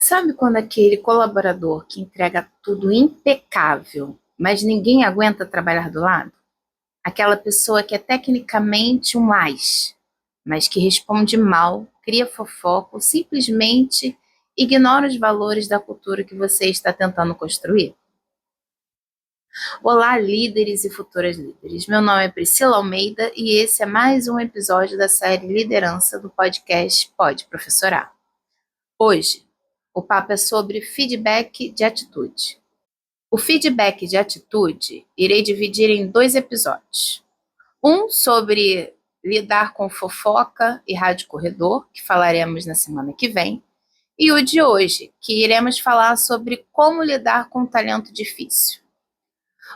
Sabe quando aquele colaborador que entrega tudo impecável, mas ninguém aguenta trabalhar do lado? Aquela pessoa que é tecnicamente um AIS, mas que responde mal, cria fofoca ou simplesmente ignora os valores da cultura que você está tentando construir? Olá, líderes e futuras líderes. Meu nome é Priscila Almeida e esse é mais um episódio da série Liderança do podcast Pode Professorar. Hoje, o papo é sobre feedback de atitude. O feedback de atitude irei dividir em dois episódios. Um sobre lidar com fofoca e rádio corredor, que falaremos na semana que vem, e o de hoje, que iremos falar sobre como lidar com talento difícil.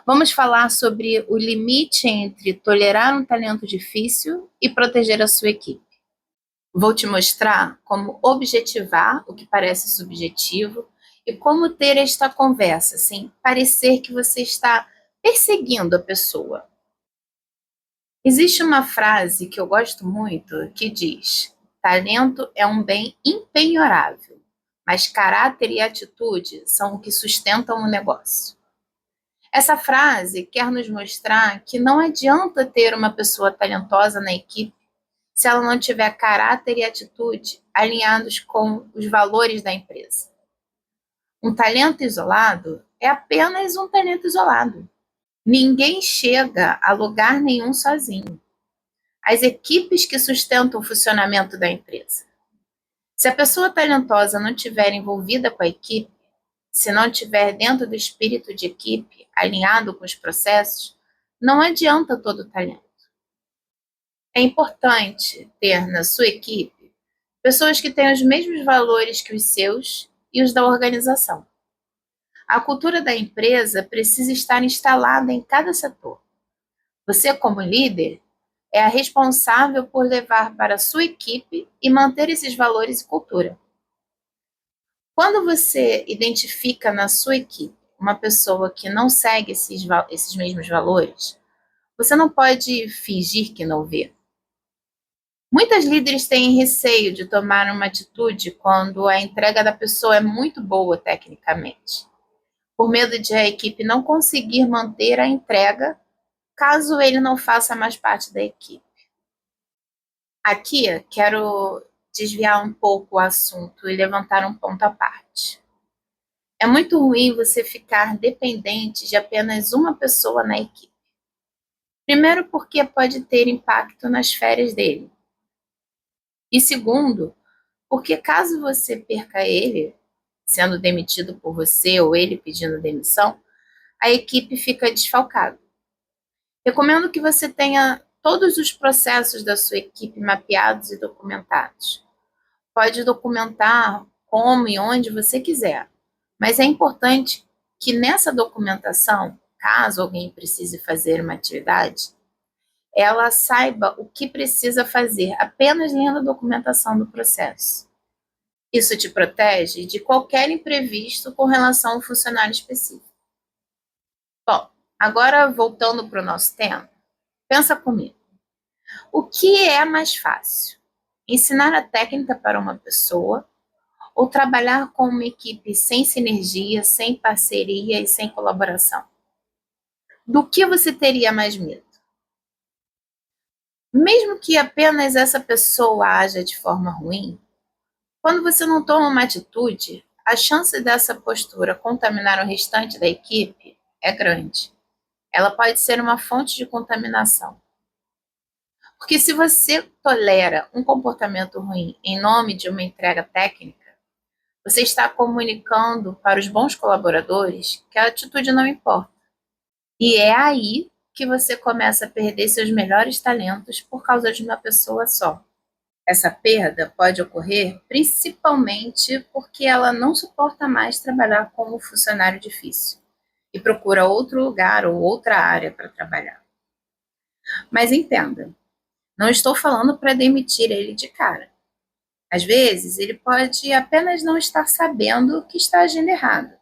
Vamos falar sobre o limite entre tolerar um talento difícil e proteger a sua equipe. Vou te mostrar como objetivar o que parece subjetivo e como ter esta conversa sem parecer que você está perseguindo a pessoa. Existe uma frase que eu gosto muito que diz: talento é um bem impenhorável, mas caráter e atitude são o que sustentam o negócio. Essa frase quer nos mostrar que não adianta ter uma pessoa talentosa na equipe se ela não tiver caráter e atitude alinhados com os valores da empresa. Um talento isolado é apenas um talento isolado. Ninguém chega a lugar nenhum sozinho. As equipes que sustentam o funcionamento da empresa. Se a pessoa talentosa não estiver envolvida com a equipe, se não estiver dentro do espírito de equipe, alinhado com os processos, não adianta todo o talento. É importante ter na sua equipe pessoas que têm os mesmos valores que os seus e os da organização. A cultura da empresa precisa estar instalada em cada setor. Você, como líder, é a responsável por levar para a sua equipe e manter esses valores e cultura. Quando você identifica na sua equipe uma pessoa que não segue esses mesmos valores, você não pode fingir que não vê. Muitas líderes têm receio de tomar uma atitude quando a entrega da pessoa é muito boa tecnicamente, por medo de a equipe não conseguir manter a entrega caso ele não faça mais parte da equipe. Aqui quero desviar um pouco o assunto e levantar um ponto à parte. É muito ruim você ficar dependente de apenas uma pessoa na equipe. Primeiro, porque pode ter impacto nas férias dele. E segundo, porque caso você perca ele, sendo demitido por você ou ele pedindo demissão, a equipe fica desfalcada. Recomendo que você tenha todos os processos da sua equipe mapeados e documentados. Pode documentar como e onde você quiser, mas é importante que nessa documentação, caso alguém precise fazer uma atividade, ela saiba o que precisa fazer apenas lendo a documentação do processo. Isso te protege de qualquer imprevisto com relação ao funcionário específico. Bom, agora voltando para o nosso tema, pensa comigo. O que é mais fácil? Ensinar a técnica para uma pessoa ou trabalhar com uma equipe sem sinergia, sem parceria e sem colaboração? Do que você teria mais medo? Mesmo que apenas essa pessoa haja de forma ruim, quando você não toma uma atitude, a chance dessa postura contaminar o restante da equipe é grande. Ela pode ser uma fonte de contaminação. Porque se você tolera um comportamento ruim em nome de uma entrega técnica, você está comunicando para os bons colaboradores que a atitude não importa. E é aí que você começa a perder seus melhores talentos por causa de uma pessoa só. Essa perda pode ocorrer principalmente porque ela não suporta mais trabalhar como funcionário difícil e procura outro lugar ou outra área para trabalhar. Mas entenda, não estou falando para demitir ele de cara. Às vezes, ele pode apenas não estar sabendo que está agindo errado.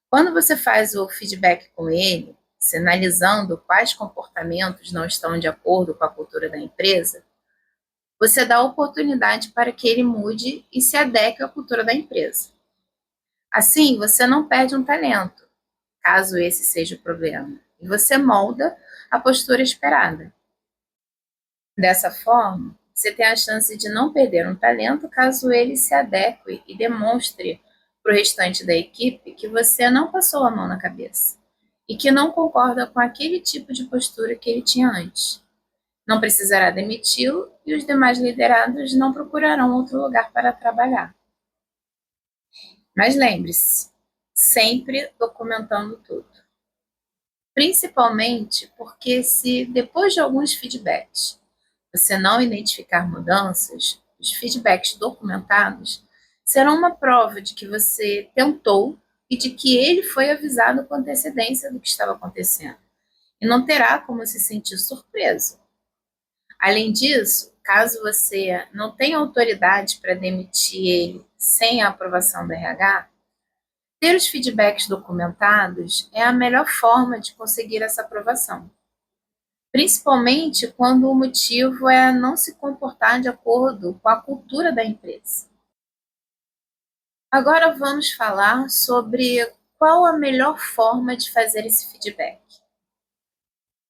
Quando você faz o feedback com ele, sinalizando quais comportamentos não estão de acordo com a cultura da empresa, Você dá oportunidade para que ele mude e se adeque à cultura da empresa. Assim, você não perde um talento, caso esse seja o problema, e você molda a postura esperada. Dessa forma, você tem a chance de não perder um talento caso ele se adeque e demonstre para o restante da equipe que você não passou a mão na cabeça e que não concorda com aquele tipo de postura que ele tinha antes. Não precisará demiti-lo e os demais liderados não procurarão outro lugar para trabalhar. Mas lembre-se, sempre documentando tudo. Principalmente porque se depois de alguns feedbacks você não identificar mudanças, os feedbacks documentados serão uma prova de que você tentou e de que ele foi avisado com antecedência do que estava acontecendo. E não terá como se sentir surpreso. Além disso, caso você não tenha autoridade para demitir ele sem a aprovação do RH, ter os feedbacks documentados é a melhor forma de conseguir essa aprovação. Principalmente quando o motivo é não se comportar de acordo com a cultura da empresa. Agora vamos falar sobre qual a melhor forma de fazer esse feedback.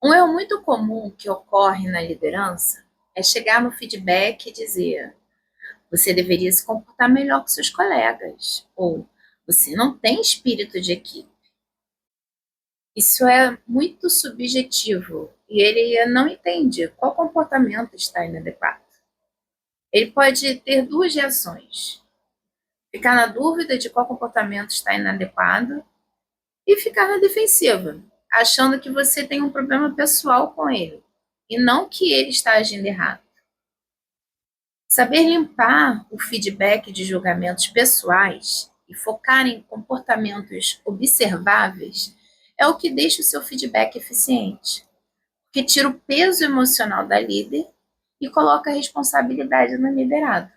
Um erro muito comum que ocorre na liderança é chegar no feedback e dizer: você deveria se comportar melhor com seus colegas, ou você não tem espírito de equipe. Isso é muito subjetivo e ele não entende qual comportamento está inadequado. Ele pode ter duas reações: ficar na dúvida de qual comportamento está inadequado e ficar na defensiva, achando que você tem um problema pessoal com ele e não que ele está agindo errado. Saber limpar o feedback de julgamentos pessoais e focar em comportamentos observáveis é o que deixa o seu feedback eficiente, que tira o peso emocional da líder e coloca a responsabilidade no liderado.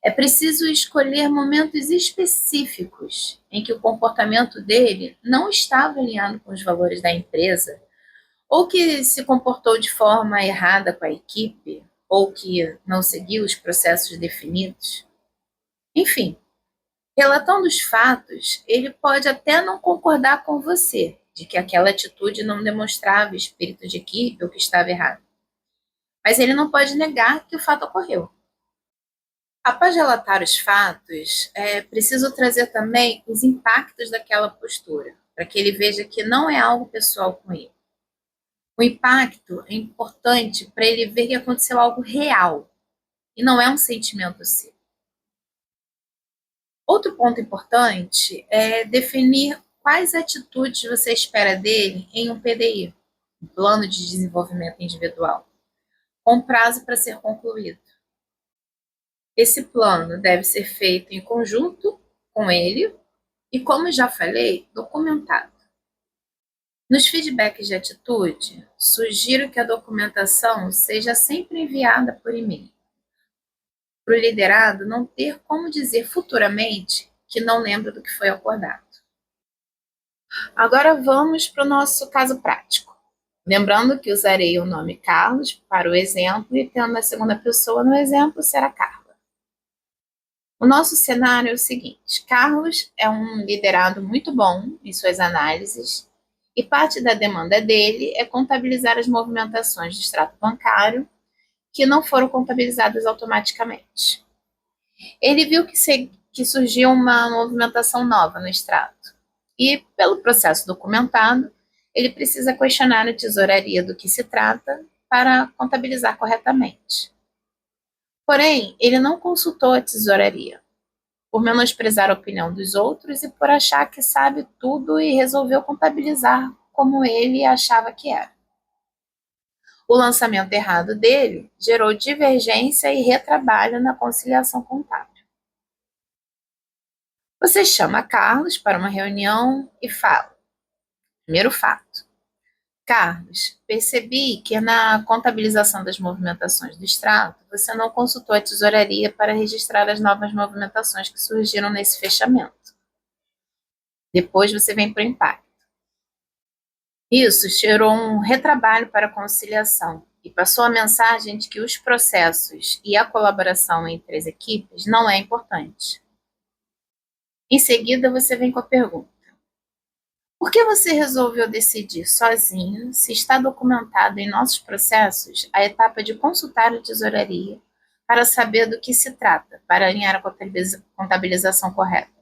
É preciso escolher momentos específicos em que o comportamento dele não estava alinhado com os valores da empresa, ou que se comportou de forma errada com a equipe, ou que não seguiu os processos definidos. Enfim, relatando os fatos, ele pode até não concordar com você de que aquela atitude não demonstrava espírito de equipe ou que estava errado. Mas ele não pode negar que o fato ocorreu. Após relatar os fatos, é preciso trazer também os impactos daquela postura, para que ele veja que não é algo pessoal com ele. O impacto é importante para ele ver que aconteceu algo real e não é um sentimento seu. Outro ponto importante é definir quais atitudes você espera dele em um PDI, um plano de desenvolvimento individual, com prazo para ser concluído. Esse plano deve ser feito em conjunto com ele e, como já falei, documentado. Nos feedbacks de atitude, sugiro que a documentação seja sempre enviada por e-mail, para o liderado não ter como dizer futuramente que não lembra do que foi acordado. Agora vamos para o nosso caso prático. Lembrando que usarei o nome Carlos para o exemplo e tendo a segunda pessoa no exemplo será Carla. O nosso cenário é o seguinte: Carlos é um liderado muito bom em suas análises e parte da demanda dele é contabilizar as movimentações do extrato bancário que não foram contabilizadas automaticamente. Ele viu que surgiu uma movimentação nova no extrato e, pelo processo documentado, ele precisa questionar a tesouraria do que se trata para contabilizar corretamente. Porém, ele não consultou a tesouraria, por menosprezar a opinião dos outros e por achar que sabe tudo e resolveu contabilizar como ele achava que era. O lançamento errado dele gerou divergência e retrabalho na conciliação contábil. Você chama Carlos para uma reunião e fala: primeiro fato. Carlos, percebi que na contabilização das movimentações do extrato, você não consultou a tesouraria para registrar as novas movimentações que surgiram nesse fechamento. Depois você vem para o impacto. Isso gerou um retrabalho para a conciliação e passou a mensagem de que os processos e a colaboração entre as equipes não é importante. Em seguida, você vem com a pergunta: por que você resolveu decidir sozinho, se está documentado em nossos processos, a etapa de consultar a tesouraria para saber do que se trata, para alinhar a contabilização correta?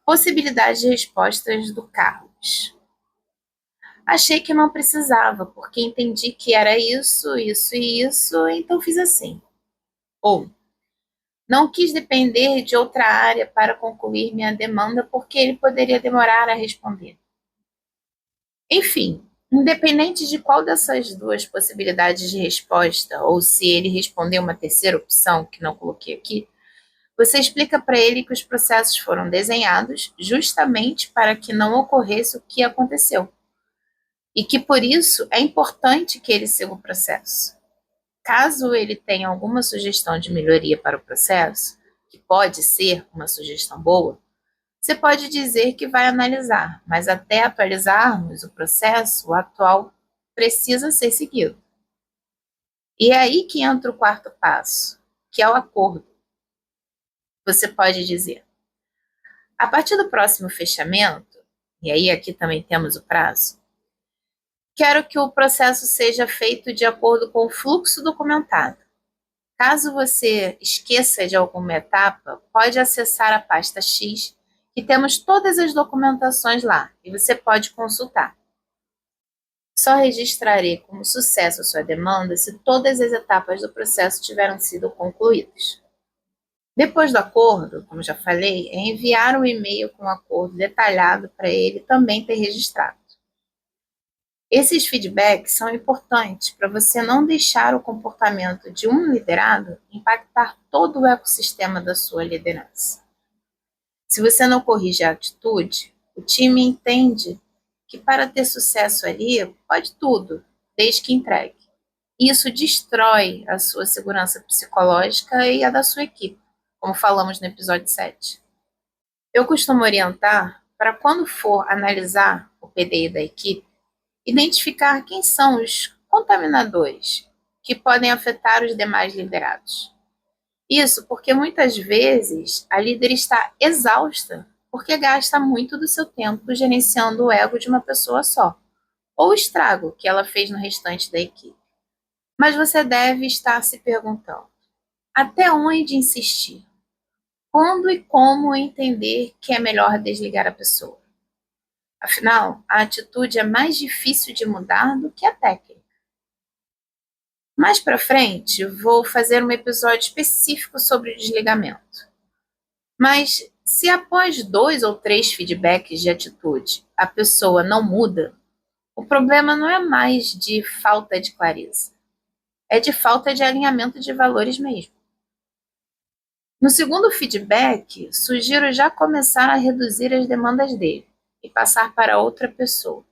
Possibilidade de respostas do Carlos. Achei que não precisava, porque entendi que era isso, isso e isso, então fiz assim. Ou, não quis depender de outra área para concluir minha demanda, porque ele poderia demorar a responder. Enfim, independente de qual dessas duas possibilidades de resposta, ou se ele responder uma terceira opção, que não coloquei aqui, você explica para ele que os processos foram desenhados justamente para que não ocorresse o que aconteceu. E que por isso é importante que ele siga o processo. Caso ele tenha alguma sugestão de melhoria para o processo, que pode ser uma sugestão boa, você pode dizer que vai analisar, mas até atualizarmos o processo, o atual precisa ser seguido. E é aí que entra o quarto passo, que é o acordo. Você pode dizer: a partir do próximo fechamento, e aí aqui também temos o prazo, quero que o processo seja feito de acordo com o fluxo documentado. Caso você esqueça de alguma etapa, pode acessar a pasta X, que temos todas as documentações lá, e você pode consultar. Só registrarei como sucesso a sua demanda se todas as etapas do processo tiveram sido concluídas. Depois do acordo, como já falei, é enviar um e-mail com o acordo detalhado para ele também ter registrado. Esses feedbacks são importantes para você não deixar o comportamento de um liderado impactar todo o ecossistema da sua liderança. Se você não corrige a atitude, o time entende que para ter sucesso ali, pode tudo, desde que entregue. Isso destrói a sua segurança psicológica e a da sua equipe, como falamos no episódio 7. Eu costumo orientar para quando for analisar o PDI da equipe, identificar quem são os contaminadores que podem afetar os demais liderados. Isso porque muitas vezes a líder está exausta porque gasta muito do seu tempo gerenciando o ego de uma pessoa só, ou o estrago que ela fez no restante da equipe. Mas você deve estar se perguntando: até onde insistir? Quando e como entender que é melhor desligar a pessoa? Afinal, a atitude é mais difícil de mudar do que a técnica. Mais para frente, vou fazer um episódio específico sobre o desligamento. Mas se após 2 ou 3 feedbacks de atitude a pessoa não muda, o problema não é mais de falta de clareza, é de falta de alinhamento de valores mesmo. No segundo feedback, sugiro já começar a reduzir as demandas dele e passar para outra pessoa.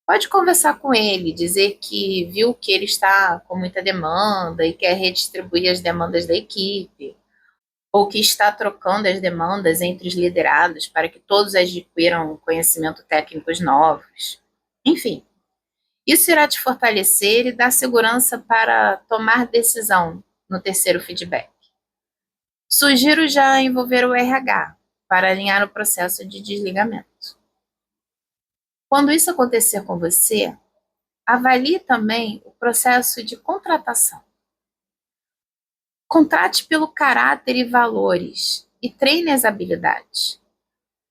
Pode conversar com ele, dizer que viu que ele está com muita demanda e quer redistribuir as demandas da equipe, ou que está trocando as demandas entre os liderados para que todos adquiram conhecimento técnicos novos. Enfim, isso irá te fortalecer e dar segurança para tomar decisão no terceiro feedback. Sugiro já envolver o RH para alinhar o processo de desligamento. Quando isso acontecer com você, avalie também o processo de contratação. Contrate pelo caráter e valores e treine as habilidades.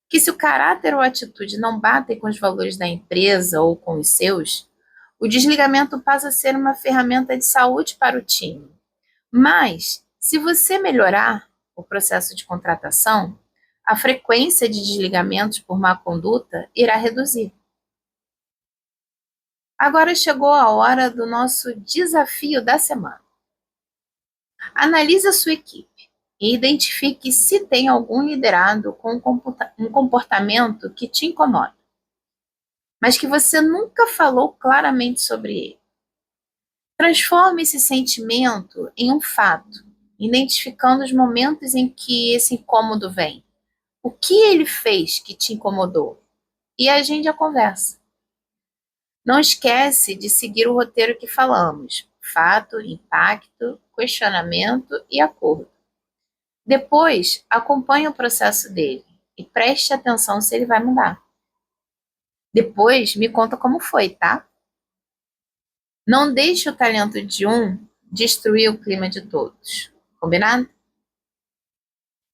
Que se o caráter ou a atitude não batem com os valores da empresa ou com os seus, o desligamento passa a ser uma ferramenta de saúde para o time. Mas, se você melhorar o processo de contratação, a frequência de desligamentos por má conduta irá reduzir. Agora chegou a hora do nosso desafio da semana. Analise a sua equipe e identifique se tem algum liderado com um comportamento que te incomoda, mas que você nunca falou claramente sobre ele. Transforme esse sentimento em um fato, identificando os momentos em que esse incômodo vem. O que ele fez que te incomodou? E agende a conversa. Não esquece de seguir o roteiro que falamos: fato, impacto, questionamento e acordo. Depois, acompanhe o processo dele e preste atenção se ele vai mudar. Depois, me conta como foi, tá? Não deixe o talento de um destruir o clima de todos. Combinado?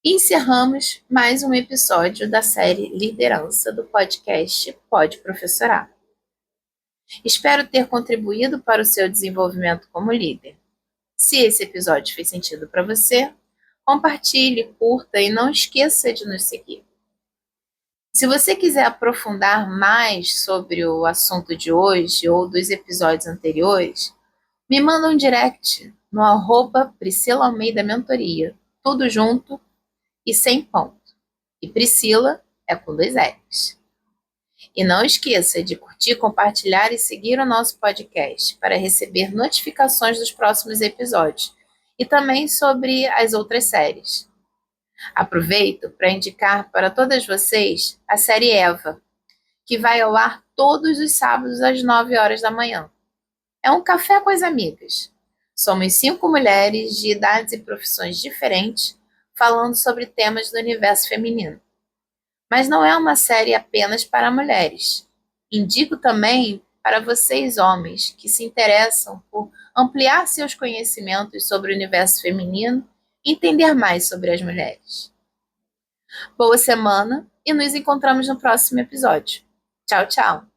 E encerramos mais um episódio da série Liderança do podcast Pode Professorar. Espero ter contribuído para o seu desenvolvimento como líder. Se esse episódio fez sentido para você, compartilhe, curta e não esqueça de nos seguir. Se você quiser aprofundar mais sobre o assunto de hoje ou dos episódios anteriores, me manda um direct no @Priscila Almeida Mentoria, tudo junto e sem ponto. E Priscila é com 2 L's. E não esqueça de curtir, compartilhar e seguir o nosso podcast para receber notificações dos próximos episódios e também sobre as outras séries. Aproveito para indicar para todas vocês a série Eva, que vai ao ar todos os sábados às 9 horas da manhã. É um café com as amigas. Somos 5 mulheres de idades e profissões diferentes falando sobre temas do universo feminino. Mas não é uma série apenas para mulheres. Indico também para vocês, homens, que se interessam por ampliar seus conhecimentos sobre o universo feminino e entender mais sobre as mulheres. Boa semana e nos encontramos no próximo episódio. Tchau, tchau!